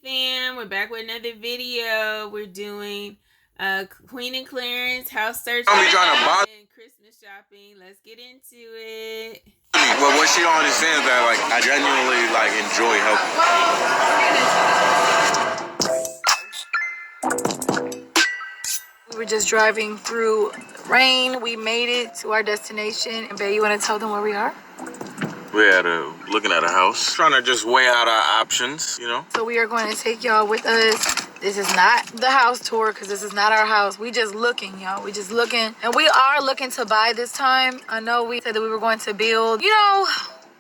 fam, we're back with another video. We're doing Queen and Clarence house search and Christmas shopping. Let's get into it. Well, what she don't understand is that I genuinely enjoy helping. We were just driving through rain. We made it to our destination. And babe, you want to tell them where we are? We're looking at a house, trying to just weigh out our options, you know. So we are going to take y'all with us. This is not the house tour because this is not our house. We just looking, y'all. We just looking. And we are looking to buy this time. I know we said that we were going to build. You know,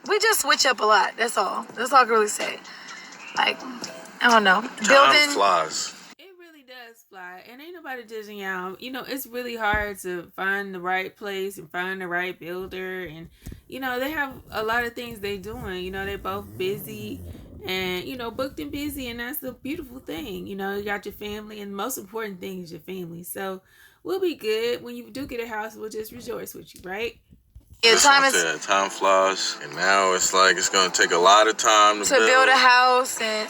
we just switch up a lot. That's all. That's all I can really say. Like, I don't know. Time flies. Fly, and ain't nobody judging y'all. You know, it's really hard to find the right place and find the right builder, and you know, they have a lot of things they doing. You know, they're both busy and, you know, booked and busy, and that's the beautiful thing. You know, you got your family, and the most important thing is your family. So we'll be good. When you do get a house, we'll just rejoice with you, right? Yeah, time flies, and now it's like it's gonna take a lot of time to build a house. And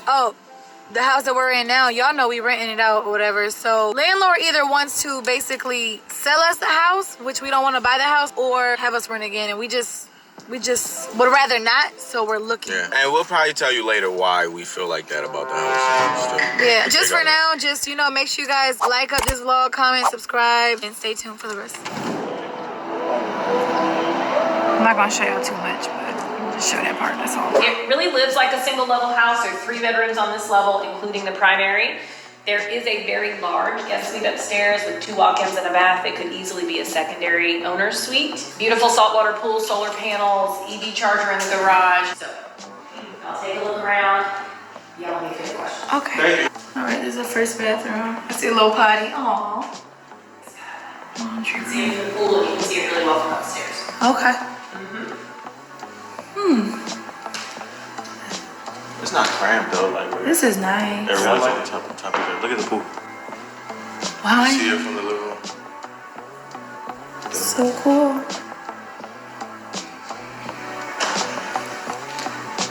the house that we're in now, y'all know we renting it out or whatever. So landlord either wants to basically sell us the house, which we don't want to buy the house, or have us rent again. And we just would rather not. So we're looking. Yeah, and we'll probably tell you later why we feel like that about the house. Yeah, just for now, just, you know, make sure you guys like up this vlog, comment, subscribe, and stay tuned for the rest. I'm not gonna show y'all too much, but show that part, that's all. It really lives like a single level house. There are 3 bedrooms on this level, including the primary. There is a very large guest suite upstairs with 2 walk-ins and a bath. It could easily be a secondary owner's suite. Beautiful saltwater pool, solar panels, EV charger in the garage. So I'll take a look around. Y'all make any questions. Okay. All right, this is the first bathroom. I see a little potty. Aww. Laundry room. See the pool, you can see it really well from upstairs. Okay. It's not cramped though. This is nice. Everyone's on top of it. Look at the pool. Wow. See it from the living room. So cool.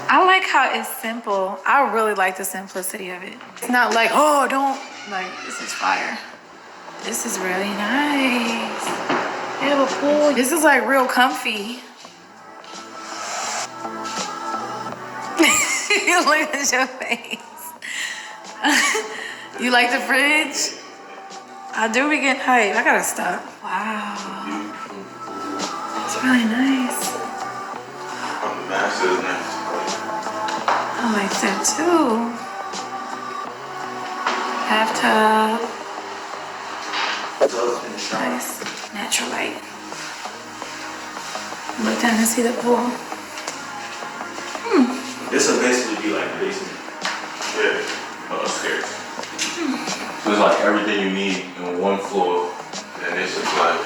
I like how it's simple. I really like the simplicity of it. It's not like, oh, this is fire. This is really nice. They have a pool. This is like real comfy. Look at your face. You like the fridge? I do be getting hype. I gotta stop. Wow. It's really nice. I like that too. Bathtub. Nice. Natural light. Look down and see the pool. This will basically be like a basement. Yeah, upstairs. So it's like everything you need in one floor. And this is like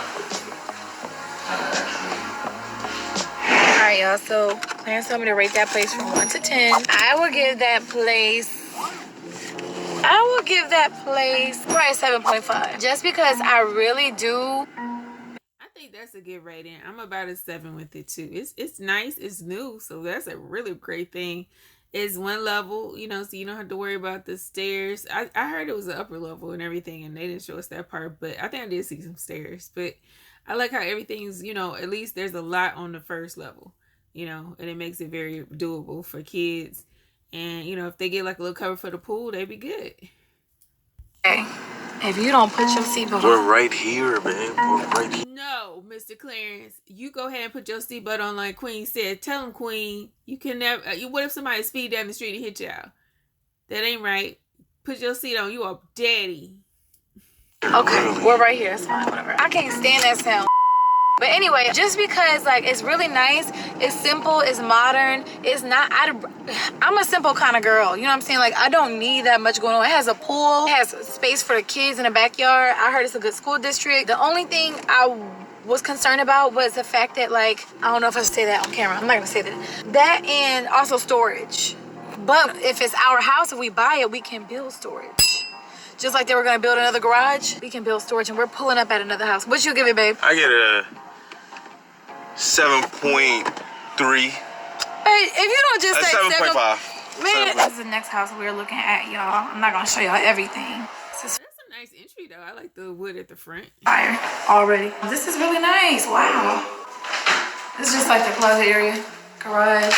Alright, y'all, so Clarence told me to rate that place from 1 to 10. I will give that place probably 7.5. Just because I really do. I think that's a good rating. I'm about a 7 with it too. It's nice, it's new, so that's a really great thing. It's 1 level, you know, so you don't have to worry about the stairs. I heard it was an upper level and everything, and they didn't show us that part, but I think I did see some stairs. But I like how everything's, you know, at least there's a lot on the first level, you know, and it makes it very doable for kids. And, you know, if they get like a little cover for the pool, they'd be good. Hey, if you don't put your seatbelt on. We're right here, man. We're right here. No, Mr. Clarence, you go ahead and put your seatbelt on like Queen said. Tell him, Queen, you can never. What if somebody speed down the street and hit y'all? That ain't right. Put your seat on. You are daddy. Okay, we're right here. It's fine, whatever. I can't stand that sound. But anyway, just because like it's really nice, it's simple, it's modern, it's not. I'm a simple kind of girl. You know what I'm saying? Like I don't need that much going on. It has a pool, it has space for the kids in the backyard. I heard it's a good school district. The only thing I was concerned about was the fact that, like, I don't know if I should say that on camera. I'm not gonna say that. That and also storage. But if it's our house, if we buy it, we can build storage. Just like they were gonna build another garage, we can build storage, and we're pulling up at another house. What you give it, babe? I get a 7.3. Hey, if you don't just say 7.5. Man, this is the next house we're looking at, y'all. I'm not gonna show y'all everything. This is That's a nice entry though. I like the wood at the front. fire already. This is really nice. Wow. This is just like the closet area. Garage.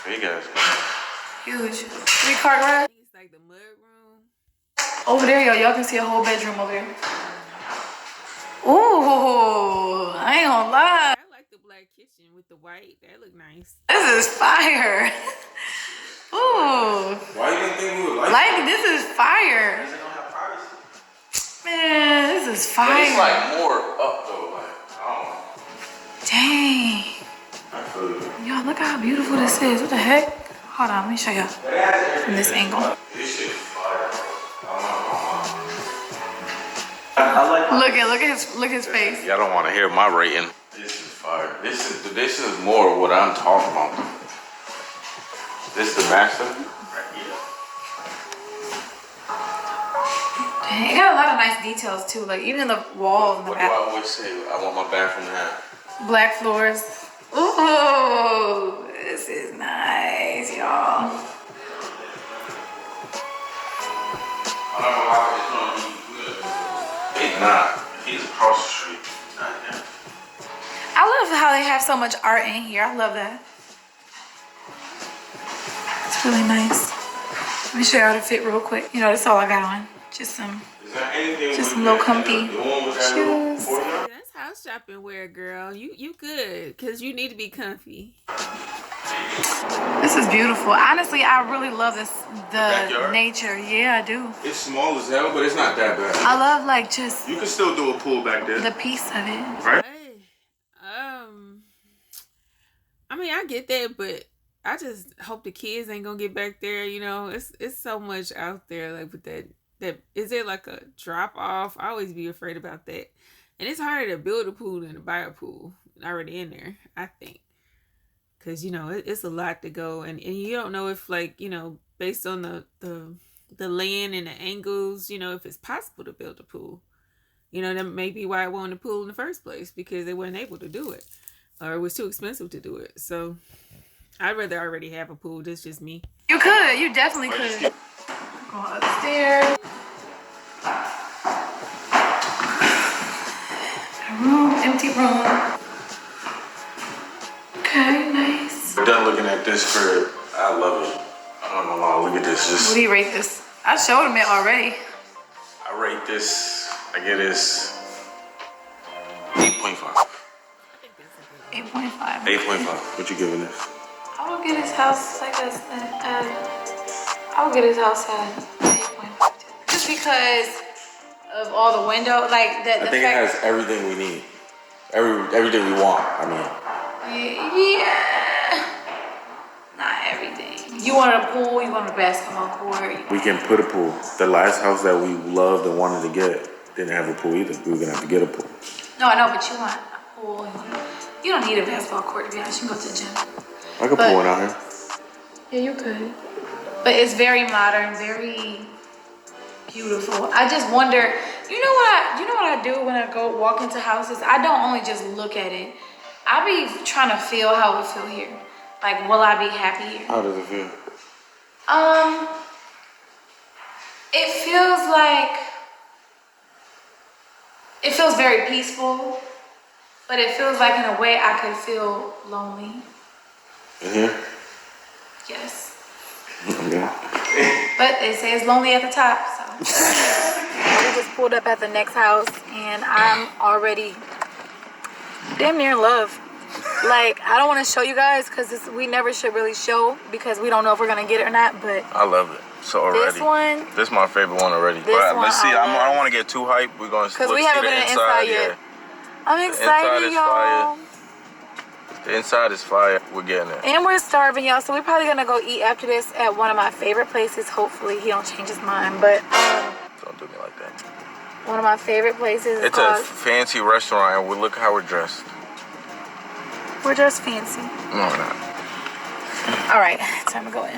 Big ass. Huge. 3-car garage. I think it's like the mud room. Over there, y'all can see a whole bedroom over there. Ooh, I ain't gonna lie. I like the black kitchen with the white. That look nice. This is fire. Ooh. Why you didn't think we would Like, this is fire. They don't have privacy. Man, this is But it's fire. like more up though. Like, I don't know. Dang. I feel you. Y'all, look how beautiful this is. What the heck? Hold on, let me show y'all from this angle. This shit fire. I like. Look at his face. Y'all don't want to hear my rating. This is fire. This is more what I'm talking about. This is the master. Right here. Dang, it got a lot of nice details too. Like even in the walls and the What do I bathroom. always say? I want my bathroom to have. Black floors. Ooh, this is nice, y'all. I don't know how it's gonna be good. It's not. He's across the street. It's not him. I love how they have so much art in here. I love that. It's really nice. Let me show y'all the fit real quick. You know, that's all I got on. Just some little comfy shoes. That's house shopping wear, girl. You good, cause you need to be comfy. This is beautiful. Honestly, I really love the backyard? nature. Yeah, I do. It's small as hell, but it's not that bad. I love like just You can still do a pool back there. the piece of it. Right? Hey, I mean, I get that, but I just hope the kids ain't gonna get back there. You know, it's so much out there. Like with that is there like a drop off? I always be afraid about that, and it's harder to build a pool than to buy a pool already in there. I think. Cause you know it's a lot to go, and you don't know if like you know based on the land and the angles, you know if it's possible to build a pool. You know that may be why I wanted a pool in the first place because they weren't able to do it, or it was too expensive to do it. So I'd rather already have a pool. That's just me. You could. You definitely could. Go upstairs. A room, empty room. Okay, nice. We're done looking at this crib. I love it. I don't know why. Look at this. What do you rate this? I showed him it already. I rate this. I get this 8.5. 8.5. 8.5. What you giving this? I would get his house like I would get his house at 8.5. Just because of all the window, like that. I think it has everything we need. Everything we want. I mean. Yeah. Not everything. You wanted a pool, you wanted a basketball court. We can put a pool. The last house that we loved and wanted to get didn't have a pool either. We were gonna have to get a pool. No, I know, but you want a pool. You don't need a basketball court to be honest. You can go to the gym. I could pull one out here. Yeah, you could. But it's very modern, very beautiful. I just wonder, you know what I do when I go walk into houses? I don't only just look at it. I be trying to feel how it would feel here. Like, will I be happy here? How does it feel? It feels very peaceful, but it feels like in a way I could feel lonely. In here? Yes. Okay. But they say it's lonely at the top, so. We just pulled up at the next house and I'm already damn near in love. Like, I don't want to show you guys because we never should really show because we don't know if we're going to get it or not, but I love it. So already. this one. This is my favorite one already. This one let's see. I I don't want to get too hyped. We're going to because we haven't been inside yet. I'm excited, y'all. The inside is fire. We're getting it. And we're starving, y'all, so we're probably going to go eat after this at one of my favorite places. Hopefully he don't change his mind, but Don't do me like that. one of my favorite places. It's a fancy restaurant, and look how we're dressed. We're just fancy. No, we're not. All right, time to go in.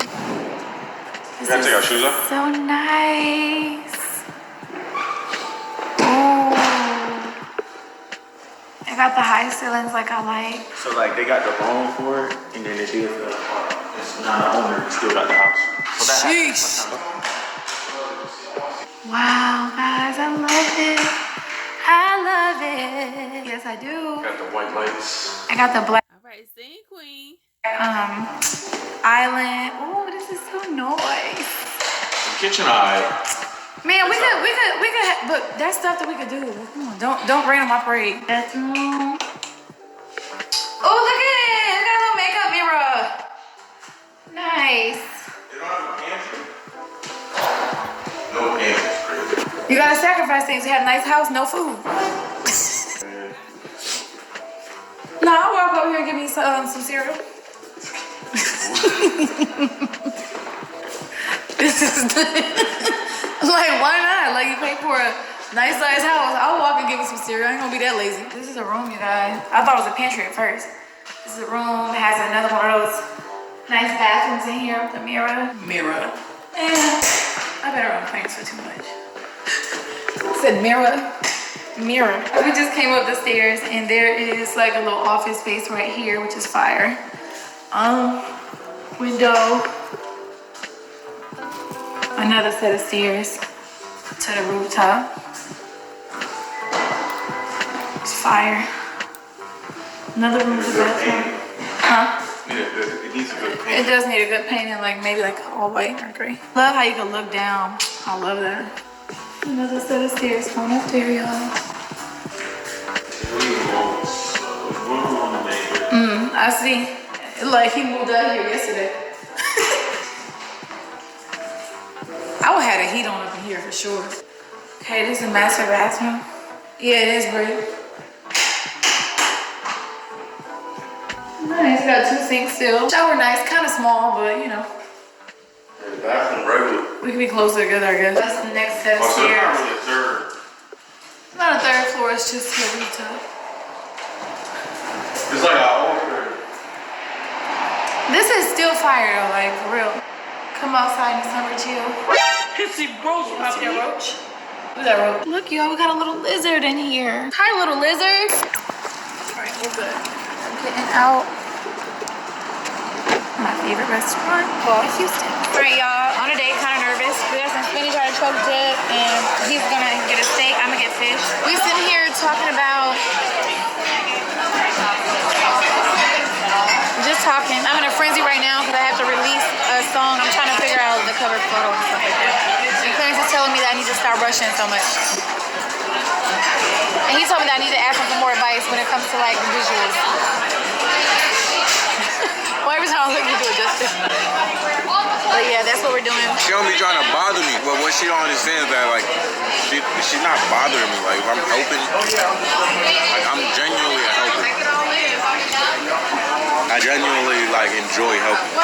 We gotta take our shoes off? So nice. Ooh. I got the high ceilings like I like. So like they got the room for it, and then they did the Now the owner still got the house. So that sheesh. Wow, guys, I love it. I love it. Yes, I do. Got the white lights. I got the black. All right, sing queen. Island. Oh, this is so nice. The kitchen eye. Man, we could, but that's stuff that we could do. Come on, don't rain on my parade. Bathroom. Oh, look at it. It got a little makeup mirror. Nice. They don't have a pantry? No pantry, crazy. You gotta sacrifice things to have a nice house, no food. No, I'll walk over here and give me some cereal. This is like, why not? Like, you pay for a nice size house. I'll walk and give you some cereal. I ain't gonna be that lazy. This is a room, you guys. I thought it was a pantry at first. This is a room. It has another one of those nice bathrooms in here with a mirror. And I better run Clarence for too much. I said mirror. We just came up the stairs and there is like a little office space right here, which is fire. Window. Another set of stairs to the rooftop. It's fire. Another room with a bathroom. Huh? It needs a good paint. It does need a good painting, like maybe like all white or gray. Love how you can look down. I love that. Another set of stairs going up there, y'all. I see. Like he moved out here yesterday. I would have the heat on up in here for sure. Okay, this is a master bathroom. Yeah, it is brick. Nice, got 2 sinks still. Shower nice, kind of small, but you know. The bathroom regular. We can be closer together, I guess. That's the next set of So it's not stairs. really a third. Not a third floor, it's just a rooftop. It's like an old third. This is still fire though, like for real. Come outside in the summer, chill. Hissy roach. See that roach? Who's that roach? Look, y'all, we got a little lizard in here. Hi, little lizard. All right, we're good. I'm getting out. My favorite restaurant called Houston. All right, y'all, on a date, kind of nervous. We got some spinach artichoke dip, and he's gonna get a steak. I'm gonna get fish. We sitting here talking about, just talking. I'm in a frenzy right now because I have to release a song. I'm trying to figure out the cover photo and stuff like that. And Clarence is telling me that I need to stop rushing so much. And he told me that I need to ask him for more advice when it comes to like visuals. Well, every time I look, you do it justice. But yeah, that's what we're doing. She don't be trying to bother me, but what she don't understand is that like she's not bothering me. Like if I'm helping, like I'm genuinely a helper. I genuinely like enjoy helping.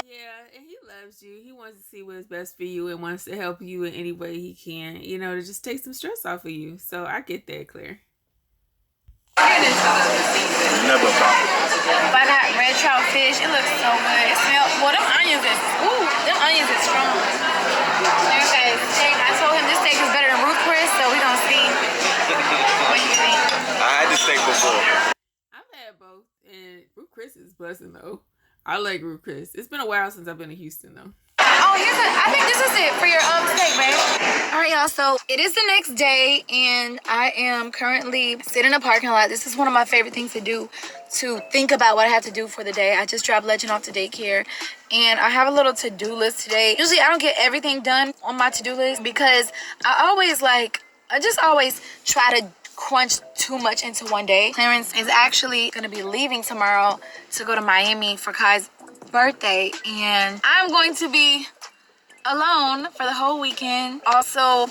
Yeah, and he loves you. He wants to see what's best for you and wants to help you in any way he can, you know, to just take some stress off of you. So I get that, Claire. Never bothered. I got red trout fish. It looks so good. It smells, well, them onions is, ooh, them onions is strong. Okay, steak. I told him this steak is better than root Chris, so we're gonna see what you think. I had this steak before. I've had both, and Root Chris is blessing though. I like Root Chris. It's been a while since I've been to Houston though. Oh, I think this is it for your steak, babe. All right, y'all, so it is the next day, and I am currently sitting in a parking lot. This is one of my favorite things to do, to think about what I have to do for the day. I just dropped Legend off to daycare, and I have a little to-do list today. Usually, I don't get everything done on my to-do list because I just always try to crunch too much into one day. Clarence is actually going to be leaving tomorrow to go to Miami for Kai's birthday, and I'm going to be alone for the whole weekend. Also,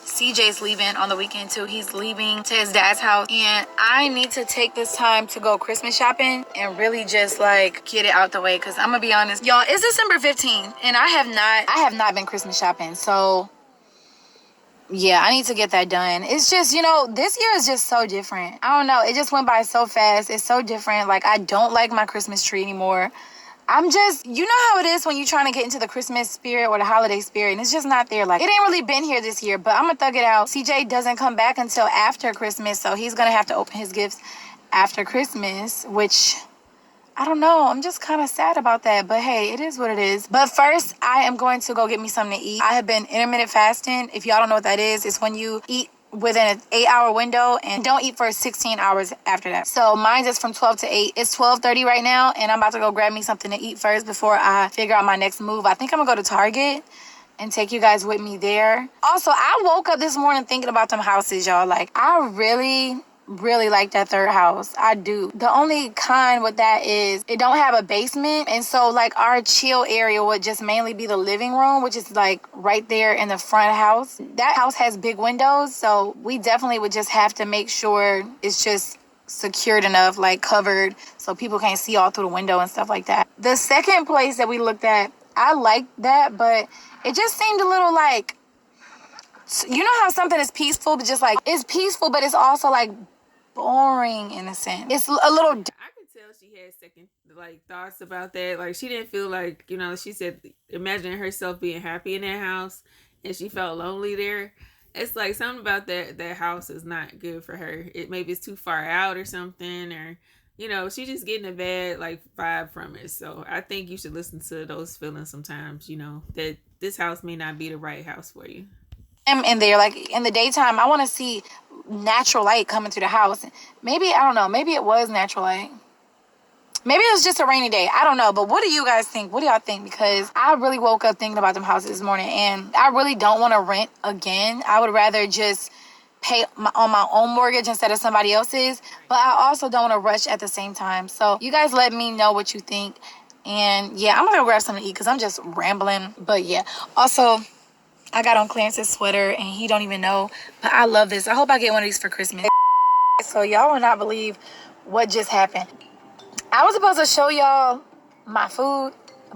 CJ's leaving on the weekend too. He's leaving to his dad's house, and I need to take this time to go Christmas shopping and really just like get it out the way, because I'm gonna be honest, y'all, it's December 15th and I have not been Christmas shopping. So yeah, I need to get that done. It's just, you know, this year is just so different. I don't know, it just went by so fast. It's so different. Like, I don't like my Christmas tree anymore. I'm just, you know how it is when you're trying to get into the Christmas spirit or the holiday spirit, and it's just not there. Like, it ain't really been here this year, but I'm gonna thug it out. CJ doesn't come back until after Christmas, so he's gonna have to open his gifts after Christmas, which I don't know. I'm just kind of sad about that. But hey, it is what it is. But first, I am going to go get me something to eat. I have been intermittent fasting. If y'all don't know what that is, it's when you eat within an 8-hour window and don't eat for 16 hours after that. So mine is from 12 to 8. It's 12:30 right now, and I'm about to go grab me something to eat first before I figure out my next move. I think I'm gonna go to Target and take you guys with me there. Also, I woke up this morning thinking about them houses, y'all. Like, I really like that third house. I do. The only con with that is it don't have a basement, and so like our chill area would just mainly be the living room, which is like right there in the front house. That house has big windows, so we definitely would just have to make sure it's just secured enough, like covered, so people can't see all through the window and stuff like that. The second place that we looked at, I liked that, but it just seemed a little like, you know how something is peaceful, but just like it's peaceful, but it's also like boring in a sense. It's a little. I could tell she had second thoughts about that. Like, she didn't feel like, she said imagining herself being happy in that house, and she felt lonely there. It's like something about that house is not good for her. Maybe it's too far out or something, or she's just getting a bad vibe from it. So I think you should listen to those feelings sometimes. That this house may not be the right house for you. I'm in there, like in the daytime, I want to see natural light coming through the house. Maybe, I don't know, maybe it was natural light. Maybe it was just a rainy day. I don't know. But what do you guys think? What do y'all think? Because I really woke up thinking about them houses this morning, and I really don't want to rent again. I would rather just pay on my own mortgage instead of somebody else's. But I also don't want to rush at the same time. So you guys let me know what you think. And yeah, I'm going to go grab something to eat because I'm just rambling. But yeah, also, I got on Clarence's sweater and he don't even know, but I love this. I hope I get one of these for Christmas. So y'all will not believe what just happened. I was supposed to show y'all my food,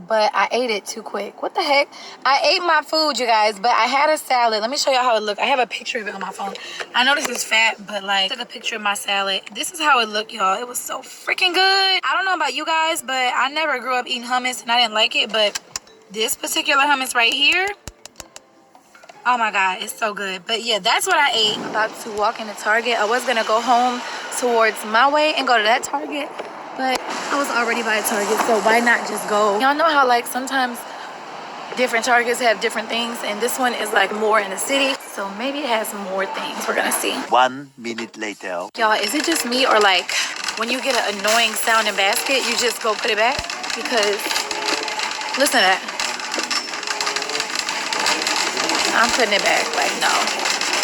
but I ate it too quick. What the heck? I ate my food, you guys, but I had a salad. Let me show y'all how it looked. I have a picture of it on my phone. I know this is fat, but I took a picture of my salad. This is how it looked, y'all. It was so freaking good. I don't know about you guys, but I never grew up eating hummus and I didn't like it, but this particular hummus right here, oh my God, it's so good. But yeah, that's what I ate. I'm about to walk into Target. I was gonna go home towards my way and go to that Target, but I was already by Target, so why not just go? Y'all know how sometimes different Targets have different things, and this one is more in the city, so maybe it has more things. We're gonna see. 1 minute later. Y'all, is it just me, or when you get an annoying sounding basket, you just go put it back? Because listen to that. I'm putting it back. No,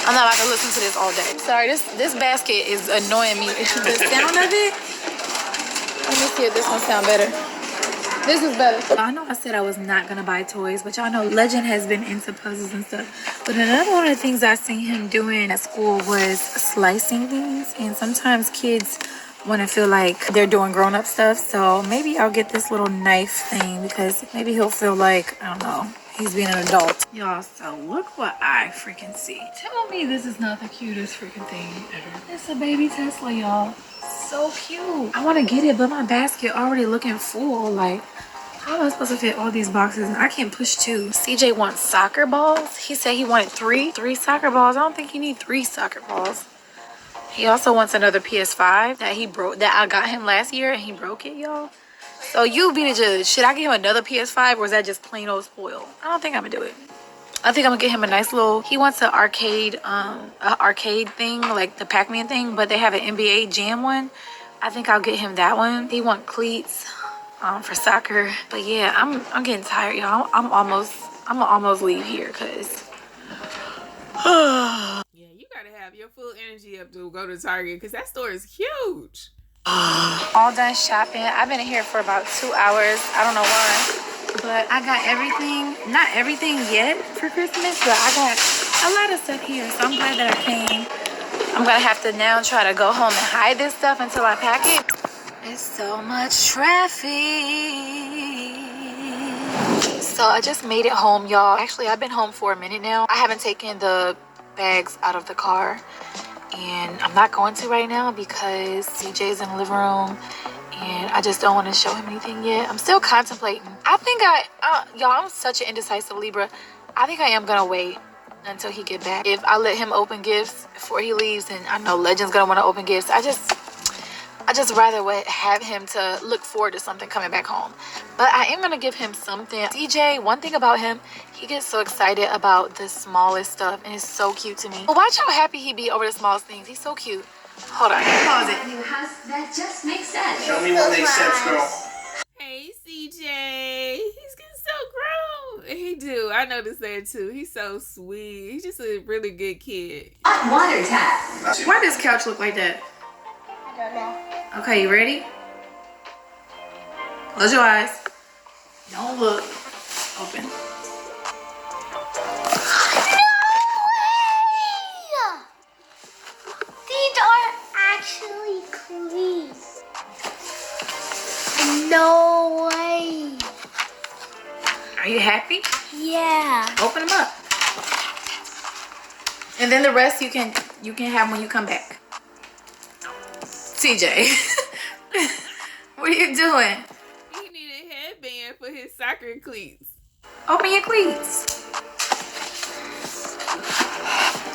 I'm not about to listen to this all day. Sorry, this basket is annoying me. The sound of it. Let me see if this one sound better. This is better. I know I said I was not gonna buy toys, but y'all know Legend has been into puzzles and stuff. But another one of the things I seen him doing at school was slicing things, and sometimes kids want to feel like they're doing grown-up stuff. So maybe I'll get this little knife thing because maybe he'll feel like, I don't know, he's being an adult. Y'all, so look what I freaking see. Tell me this is not the cutest freaking thing ever. It's a baby Tesla, y'all. So cute. I want to get it, but my basket already looking full. How am I supposed to fit all these boxes? I can't push 2. CJ wants soccer balls. He said he wanted 3 soccer balls. I don't think he needs 3 soccer balls. He also wants another PS5 that he broke, that I got him last year, and he broke it, y'all. So you be the judge. Should I get him another PS5, or is that just plain old spoiled? I don't think I'm gonna do it. I think I'm gonna get him a nice little, he wants an arcade thing, like the Pac-Man thing, but they have an NBA Jam one. I think I'll get him that one. He want cleats for soccer. But yeah, I'm getting tired, y'all. I'm gonna almost leave here, cause yeah, you gotta have your full energy up to go to Target, because that store is huge. All done shopping. I've been in here for about 2 hours. I don't know why, but I got everything. Not everything yet for Christmas, but I got a lot of stuff here, so I'm glad that I came. I'm gonna have to now try to go home and hide this stuff until I pack it. It's so much traffic. So I just made it home, y'all. Actually, I've been home for a minute now. I haven't taken the bags out of the car, and I'm not going to right now because CJ's in the living room and I just don't want to show him anything yet. I'm still contemplating. I think y'all, I'm such an indecisive Libra. I think I am gonna wait until he get back. If I let him open gifts before he leaves, and I know Legend's gonna want to open gifts, I just rather have him to look forward to something coming back home. But I am gonna give him something. DJ, one thing about him, he gets so excited about the smallest stuff, and it's so cute to me. But watch how happy he be over the smallest things. He's so cute. Hold on, pause it. That just makes sense. Show me what makes sense, girl. Hey, CJ. He's getting so grown. He do. I noticed that too. He's so sweet. He's just a really good kid. Hot water tap. Why does couch look like that? I don't know. Okay, you ready? Close your eyes. Don't look. Open. These are actually clean. No way. Are you happy? Yeah. Open them up. And then the rest you can have when you come back. TJ. What are you doing? He need a headband for his soccer cleats. Open your cleats.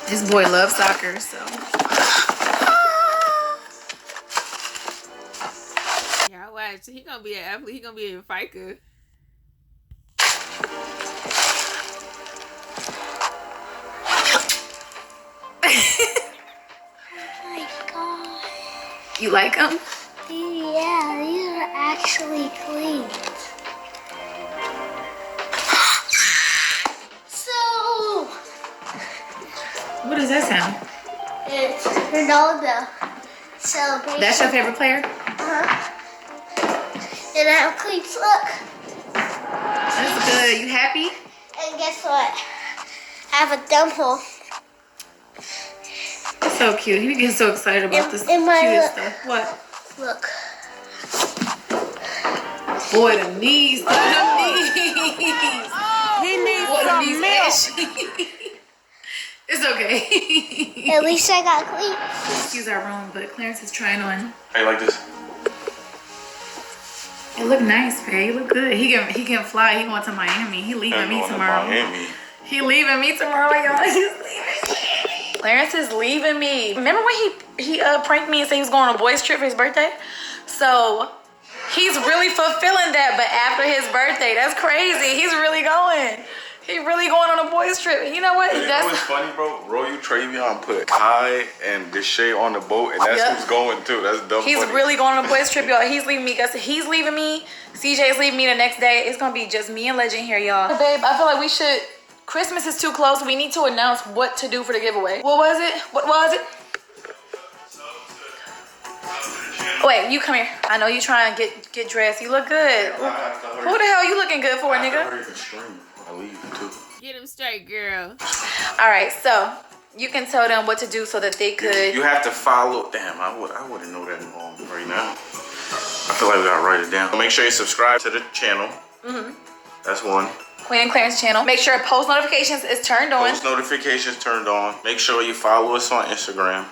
This boy loves soccer, so. Yeah, watch. He gonna be an athlete. He gonna be in FICA. Oh my god. You like them? Yeah, these are actually clean. So, What does that sound? it's Ronaldo celebration. That's your favorite player? Uh-huh. And I have cleats, look. That's good. You happy? And guess what? I have a dimple. So cute. He gets so excited about this In my cutest look. stuff. What? Look. Boy, the knees. The knees. He needs Boy, the some knees milk. ashy. It's okay. At least I got cleats. Excuse our room, but Clarence is trying on. How you like this? It look nice, babe. You look good. He can fly. He going to Miami. He leaving I'm me going to tomorrow. Miami. He leaving me tomorrow, y'all. He's leaving me. Clarence is leaving me. Remember when he pranked me and said he was going on a boys trip for his birthday? So he's really fulfilling that, but after his birthday. That's crazy. He's really going. He really going on a boys trip. You know what? You know what's funny, bro? Royal Travion put Kai and Deshae on the boat, and that's who's going too. That's dumb. He's funny. really going on a boys trip, y'all. He's leaving me. Guys, he's leaving me. CJ's leaving me the next day. It's gonna be just me and Legend here, y'all. Babe, I feel like we should. Christmas is too close. We need to announce what to do for the giveaway. What was it? What was it? Wait, you come here. I know you trying to get dressed. You look good. Who the hell you looking good for, nigga? I leave too. Get him straight, girl. All right, so you can tell them what to do so that they could. You have to follow. Damn, I wouldn't know that right now. I feel like we gotta write it down. Make sure you subscribe to the channel. That's one. Queen and Clarence channel. Make sure post notifications is turned on. Post notifications turned on. Make sure you follow us on Instagram,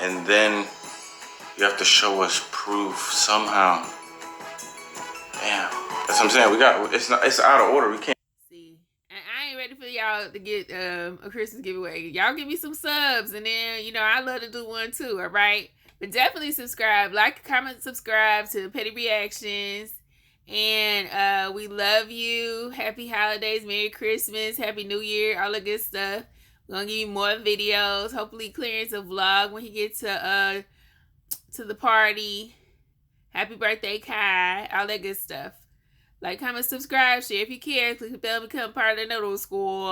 and then you have to show us proof somehow. Damn, that's what I'm saying. We got it's out of order. We can't. See, and I ain't ready for y'all to get a Christmas giveaway. Y'all give me some subs, and then I love to do one too. All right, but definitely subscribe, like, comment, subscribe to Petty Reactions. And we love you. Happy holidays, Merry Christmas, Happy New Year, all the good stuff. We're gonna give you more videos. Hopefully Clarence will vlog when he gets to the party. Happy birthday, Kai, all that good stuff. Like, comment, subscribe, share if you care. Click the bell, become part of the Noodle Squad.